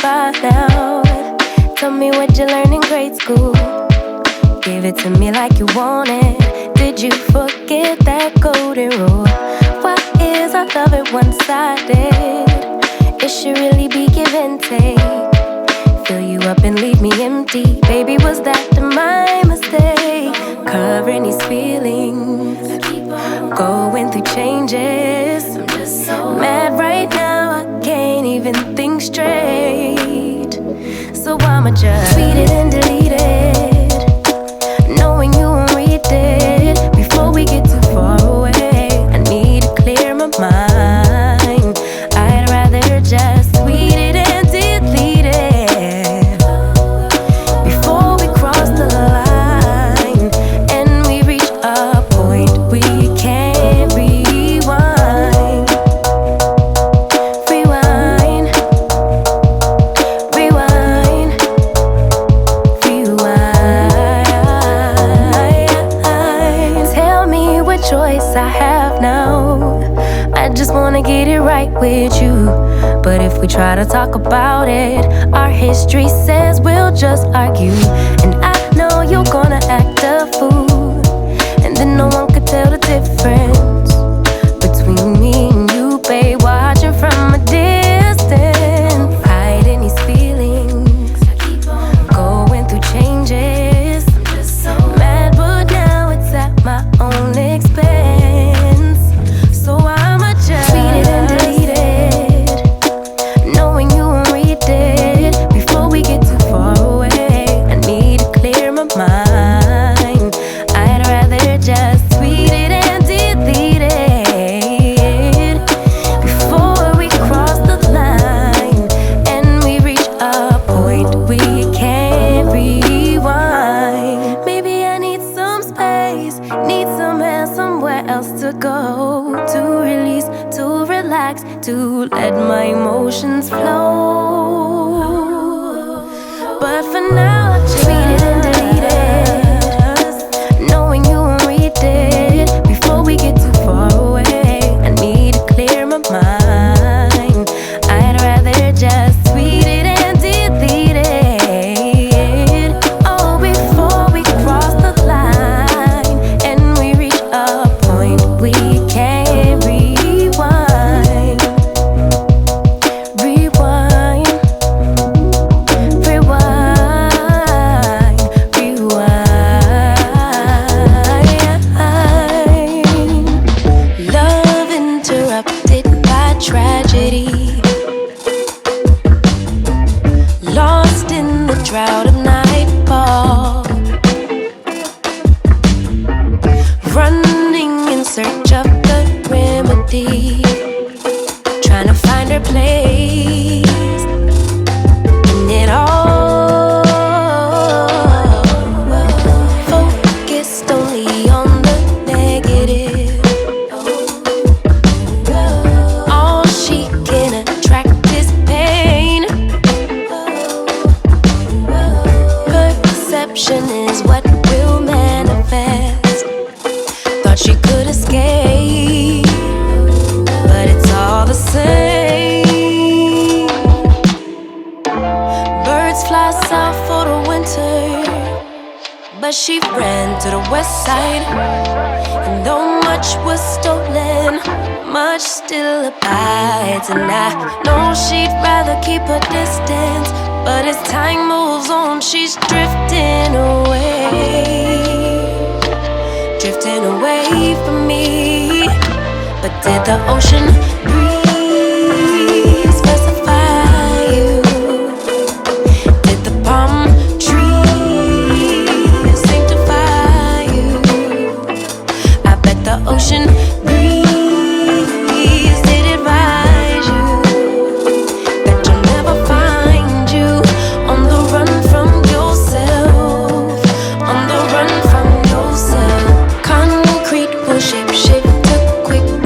find out. Tell me what you learned in grade school. Give it to me like you want it. Did you forget that golden rule? Why is our love at one-sided? It should really be give and take. Fill you up and leave me empty. Baby, was that my mistake? Covering these feelings, going through changes. I'm just so mad right now, I can't even think straight. So I'ma just tweet it and delete it, knowing you won't read it before we get too far away. I need to clear my mind. I'd rather just tweet it and delete it before we cross the line and we reach a point we can't rewind. Rewind, rewind, rewind. Tell me what choice I have now. I just wanna get it right with you. But if we try to talk about it, our history says we'll just argue. And I know you're gonna act a fool, and then no one could tell the difference between me and you, babe. Watching from a distance, hiding these feelings, going through changes. I'm just so mad, but now it's at my own expense. So I'ma just tweet it and delete it, knowing you won't read it before we get too far away. I need to clear my mind. I'd rather just tweet it and delete it before we cross the line and we reach a point we can't rewind. Maybe I need some space, need somewhere, somewhere else to go, to release, to relax, to let my emotions flow. But for now, I just tweet it and delete it, knowing you won't read it before we get too far away. I need to clear my mind. I'd rather just tweet it and delete it, oh, before we cross the line and we reach a point we can't rewind. Rewind, rewind, rewind. Love interrupted by tragedy, lost in the drought of nightfall, running in search of the remedy, trying to find her place in it all. Focused only on the negative, all she can attract is pain. Perception is what will manifest. Thought she could escape, but it's all the same. Birds fly south for the winter, but she ran to the west side. And though much was stolen, much still abides. And I know she'd rather keep her distance, but as time moves on, she's drifting away, drifting away from me. But did the ocean breeze specify you? Did the palm trees sanctify you? I bet the ocean breeze did advise you that you'll never find you on the run from yourself, on the run from yourself. Concrete will shape to quicksand.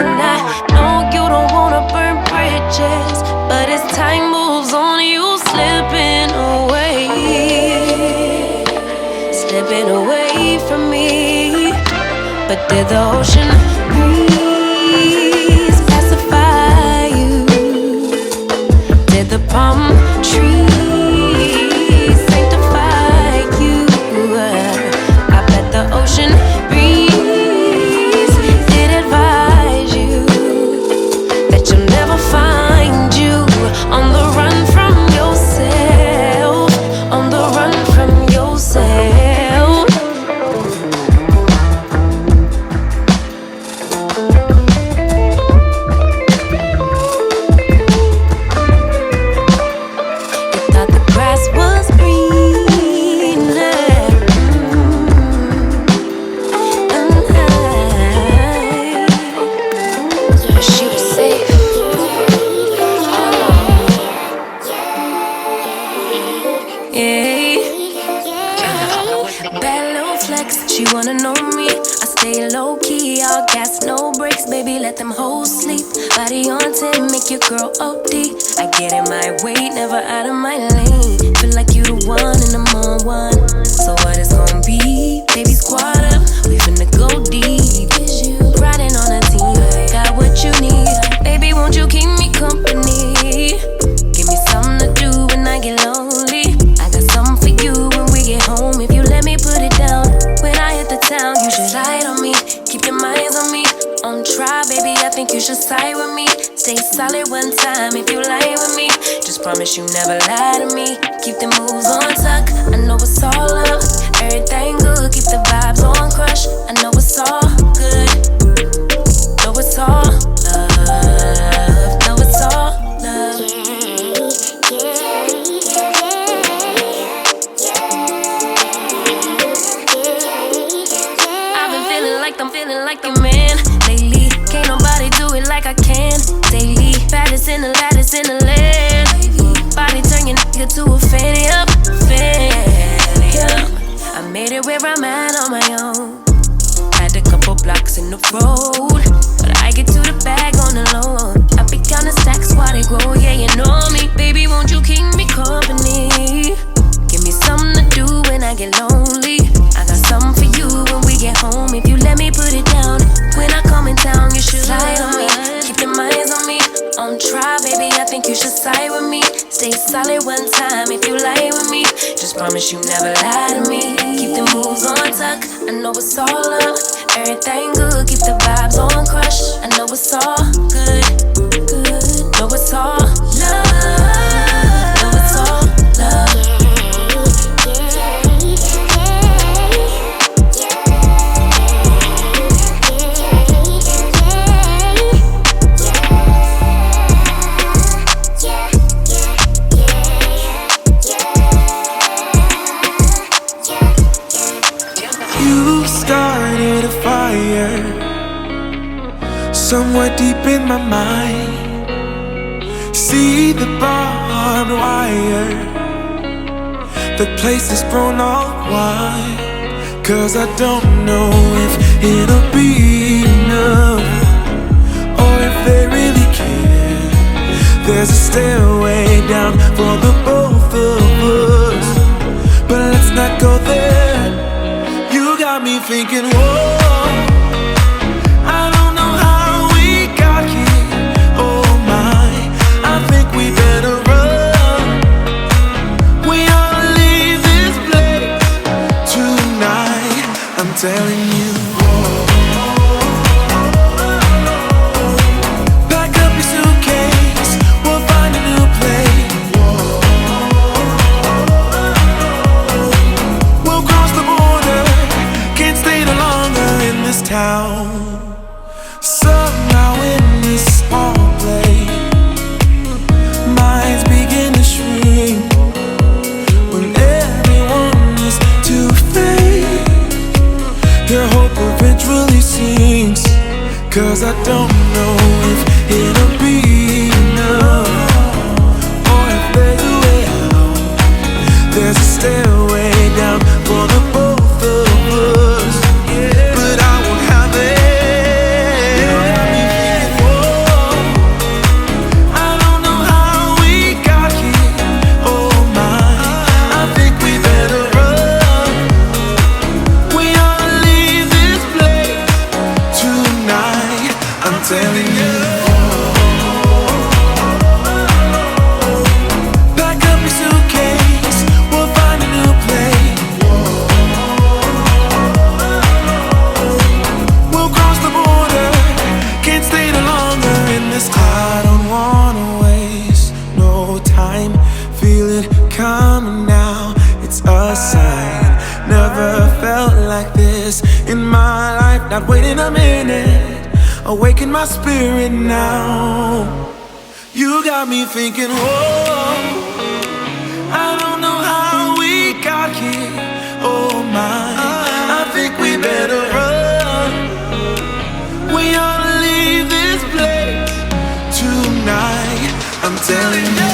And I know you don't wanna burn bridges, but as time moves on, you slipping away from me. But did the ocean breeze pacify you? Did the palm trees sanctify you? I bet the ocean breeze did advise you that you'll never find you on the run from yourself, on the run from yourself. She wanna know me, I stay low-key, all gas, no brakes, baby, let them hoes sleep. Body on 10, make your girl OD. I get in my way, never out of my lane. Feel like you the one and I'm on one. So what it's gonna be? Baby, squad up, we finna go deep. Riding on a team, got what you need. Baby, won't you keep me company? Give me something to do when I get lonely. I got something for you when we get home. If you let me put it down. When I hit the town, you should slide on me. Keep your minds on me. On try, baby, I think you should side with me. Stay solid one time if you lie with me. Just promise you never lie to me. Keep the moves on tuck. I know it's all love. Everything good. Keep the vibes on crush. I know it's all good. Know it's all love. Know it's all love. I'm feeling like the man lately. Can't nobody do it like I can. Daily, baddest in the lattice in the land. Body turn your nigga to a fanny up, fanny up. I made it where I'm at on my own. Had a couple blocks in the road, but I get to the bag on the low. I be counting stacks while they grow. Yeah, you know me, baby. Won't you keep me company? Give me something to do when I get lonely. I got something for you when we get home. If you let me put it down, when I come in town, you should slide on me. Keep your minds on me. On try, baby, I think you should side with me. Stay solid one time if you lie with me. Just promise you never lie to me. Keep the moves on tuck. I know it's all love. Everything good. Keep the vibes on crush. I know it's all good, good. Know it's all love. Know it's all love. Started a fire somewhere deep in my mind. See the barbed wire, the place is grown all wide. Cause I don't know if it'll be enough, or if they really care. There's a stairway down for the both of us, but let's not go there. Got me thinking, whoa, I don't know how we got here. Oh my, I think we better run. We ought to leave this place tonight, I'm telling you. Pack up your suitcase, we'll find a new place. We'll cross the border, can't stay no longer in this town. Somehow in this small place, minds begin to shrink when everyone is too fake. Their hope eventually sinks. Cause I don't know if it'll be enough, or if there's a way out. There's a stairway down for the both of us. But I won't have it. You got me telling you. Pack up your suitcase, we'll find a new place. We'll cross the border, can't stay no longer in this time. I don't wanna waste no time, feel it coming now, it's a sign. Never felt like this in my life, not waiting a minute, awaken my spirit now. You got me thinking, whoa, I don't know how we got here, oh my, I think we better run. We ought to leave this place tonight, I'm telling you.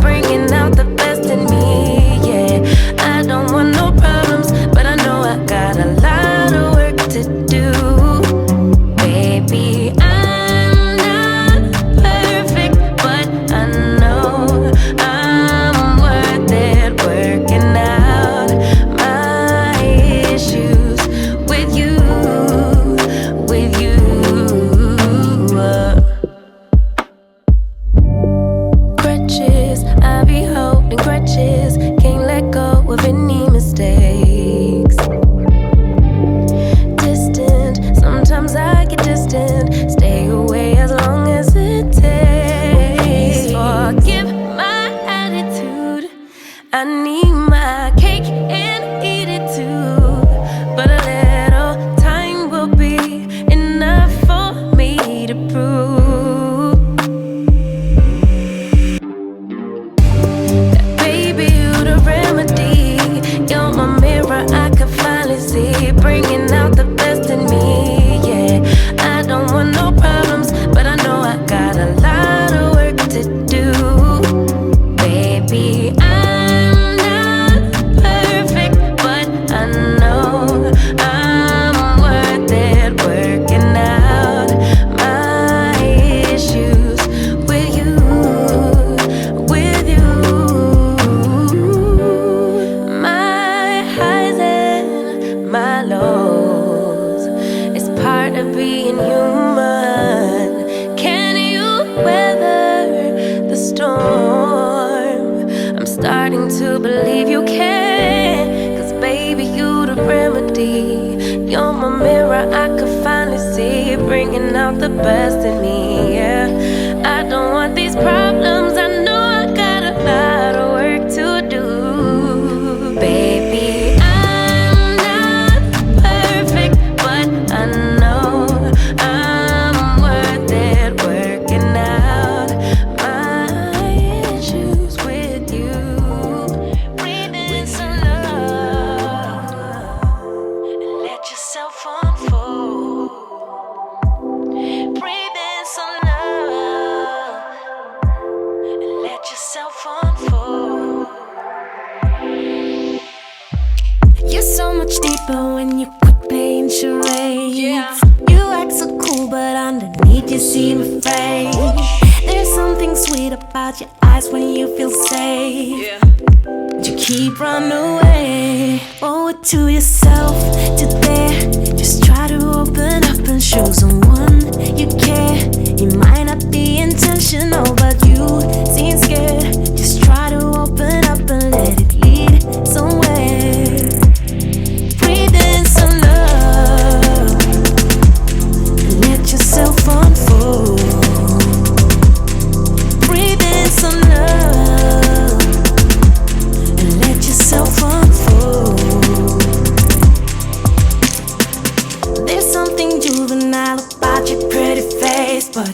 Bringing out the best in me, yeah. I don't want no problems, but I know I got reality. You're my mirror, I could finally see, bringing out the best in me, yeah. I don't want these problems, I know I got a lot of work to do. Baby, I'm not perfect, but I know I'm worth it, working out my issues with you. Breathe in some love and let yourself unfold. Breathe in some love and let yourself unfold. You're so much deeper when you quit playing charades. Yeah. You act so cool, but underneath you seem afraid. There's something sweet about your eyes when you feel safe. Yeah. But you keep running away. Owe it to yourself to dare. Just try to open up and show someone you care. You might not be intentional, but you seem scared. Just try to open up and let it lead somewhere. Breathe in some love and let yourself unfold. Breathe in some love and let yourself unfold. There's something juvenile about your pretty face, but